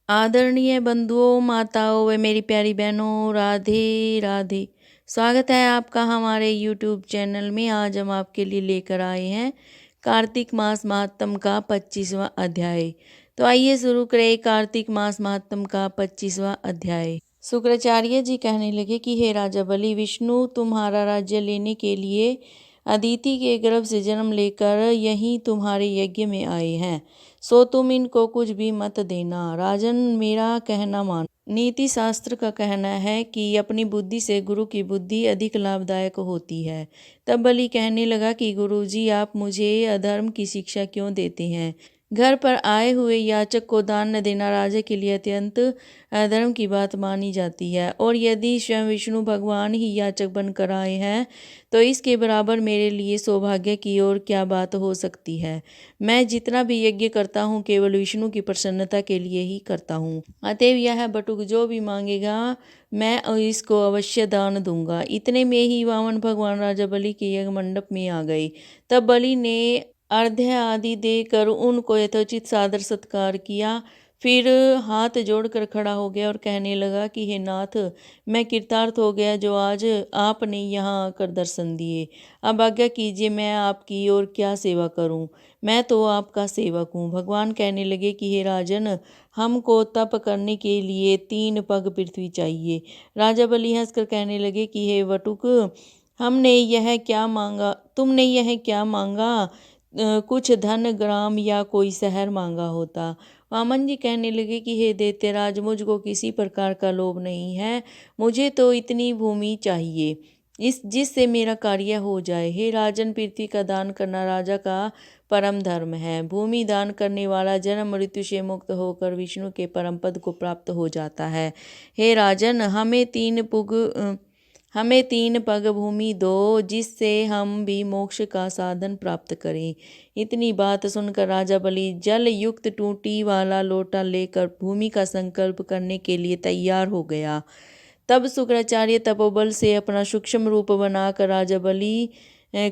आदरणीय बंधुओं, माताओं व मेरी प्यारी बहनों, राधे राधे। स्वागत है आपका हमारे यूट्यूब चैनल में। आज हम आपके लिए लेकर आए हैं कार्तिक मास महात्म का 25वां अध्याय। तो आइए शुरू करें कार्तिक मास महात्म का 25वां अध्याय। शुक्राचार्य जी कहने लगे कि हे राजा बलि, विष्णु तुम्हारा राज्य लेने के लिए अदिति के गर्भ से जन्म लेकर यहीं तुम्हारे यज्ञ में आए हैं, सो तुम इनको कुछ भी मत देना। राजन, मेरा कहना मान। नीति शास्त्र का कहना है कि अपनी बुद्धि से गुरु की बुद्धि अधिक लाभदायक होती है। तब बलि कहने लगा कि गुरुजी, आप मुझे अधर्म की शिक्षा क्यों देते हैं? घर पर आए हुए याचक को दान न देना राजा के लिए अत्यंत अधर्म की बात मानी जाती है, और यदि स्वयं विष्णु भगवान ही याचक बनकर आए हैं तो इसके बराबर मेरे लिए सौभाग्य की और क्या बात हो सकती है। मैं जितना भी यज्ञ करता हूँ केवल विष्णु की प्रसन्नता के लिए ही करता हूँ। अतएव यह बटुक जो भी मांगेगा मैं इसको अवश्य दान दूंगा। इतने में ही वामन भगवान राजा बलि के यज्ञ मंडप में आ गए। तब बलि ने अर्घ्य आदि देकर उनको यथोचित सादर सत्कार किया। फिर हाथ जोड़कर खड़ा हो गया और कहने लगा कि हे नाथ, मैं कृतार्थ हो गया जो आज आपने यहाँ आकर दर्शन दिए। अब आज्ञा कीजिए, मैं आपकी और क्या सेवा करूं? मैं तो आपका सेवक हूँ। भगवान कहने लगे कि हे राजन, हमको तप करने के लिए 3 पग पृथ्वी चाहिए। राजा बलि हंसकर कहने लगे कि हे वटुक, हमने यह क्या मांगा तुमने यह क्या मांगा? कुछ धन ग्राम या कोई शहर मांगा होता। वामन जी कहने लगे कि हे दैत्यराज, मुझको किसी प्रकार का लोभ नहीं है। मुझे तो इतनी भूमि चाहिए जिससे मेरा कार्य हो जाए। हे राजन, पृथ्वी का दान करना राजा का परम धर्म है। भूमि दान करने वाला जन्म मृत्यु से मुक्त होकर विष्णु के परम पद को प्राप्त हो जाता है। हे राजन, हमें 3 पग भूमि दो, जिससे हम भी मोक्ष का साधन प्राप्त करें। इतनी बात सुनकर राजा बलि जल युक्त टूटी वाला लोटा लेकर भूमि का संकल्प करने के लिए तैयार हो गया। तब शुक्राचार्य तपोबल से अपना सूक्ष्म रूप बनाकर राजा बलि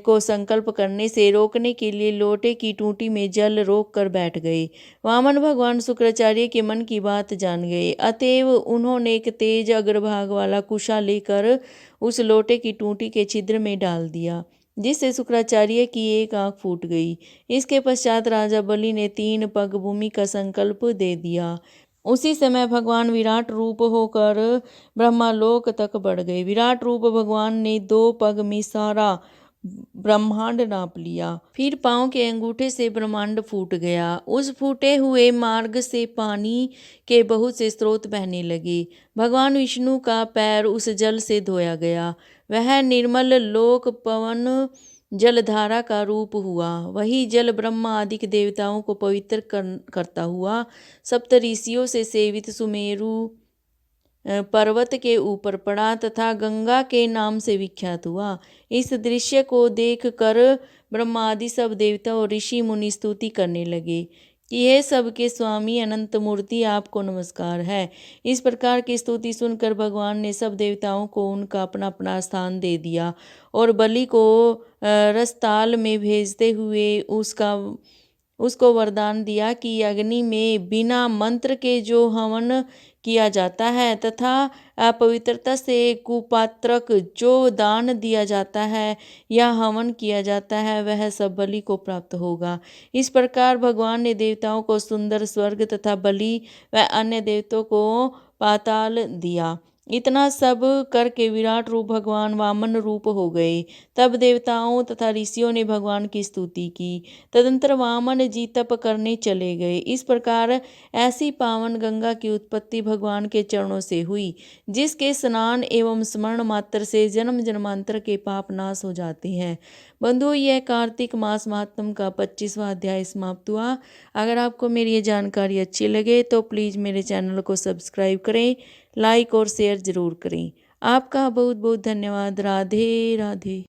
को संकल्प करने से रोकने के लिए लोटे की टूटी में जल रोक कर बैठ गए। वामन भगवान शुक्राचार्य के मन की बात जान गए। अतएव उन्होंने एक तेज अग्रभाग वाला कुशा लेकर उस लोटे की टूटी के छिद्र में डाल दिया, जिससे शुक्राचार्य की एक आंख फूट गई। इसके पश्चात राजा बलि ने 3 पग भूमि का संकल्प दे दिया। उसी समय भगवान विराट रूप होकर ब्रह्मालोक तक बढ़ गए। विराट रूप भगवान ने 2 पग में सारा ब्रह्मांड नाप लिया। फिर पांव के अंगूठे से ब्रह्मांड फूट गया। उस फूटे हुए मार्ग से पानी के बहुत से स्रोत बहने लगे। भगवान विष्णु का पैर उस जल से धोया गया। वह निर्मल लोक पवन जलधारा का रूप हुआ। वही जल ब्रह्मा आदि देवताओं को पवित्र करता हुआ सप्त ऋषियों से सेवित सुमेरु पर्वत के ऊपर पड़ा तथा गंगा के नाम से विख्यात हुआ। इस दृश्य को देखकर ब्रह्मा आदि सब देवता और ऋषि मुनि स्तुति करने लगे कि हे सबके स्वामी अनंत मूर्ति, आपको नमस्कार है। इस प्रकार की स्तुति सुनकर भगवान ने सब देवताओं को उनका अपना अपना स्थान दे दिया और बलि को रसताल में भेजते हुए उसको वरदान दिया कि अग्नि में बिना मंत्र के जो हवन किया जाता है तथा अपवित्रता से कुपात्रक जो दान दिया जाता है या हवन किया जाता है, वह सब बलि को प्राप्त होगा। इस प्रकार भगवान ने देवताओं को सुंदर स्वर्ग तथा बलि व अन्य देवताओं को पाताल दिया। इतना सब करके विराट रूप भगवान वामन रूप हो गए। तब देवताओं तथा ऋषियों ने भगवान की स्तुति की। तदंतर वामन जी तप करने चले गए। इस प्रकार ऐसी पावन गंगा की उत्पत्ति भगवान के चरणों से हुई, जिसके स्नान एवं स्मरण मात्र से जन्म जन्मांतर के पाप नाश हो जाते हैं। बंधुओं, यह कार्तिक मास महात्म का 25वां अध्याय समाप्त हुआ। अगर आपको मेरी ये जानकारी अच्छी लगे तो प्लीज़ मेरे चैनल को सब्सक्राइब करें, लाइक और शेयर ज़रूर करें। आपका बहुत बहुत धन्यवाद। राधे राधे।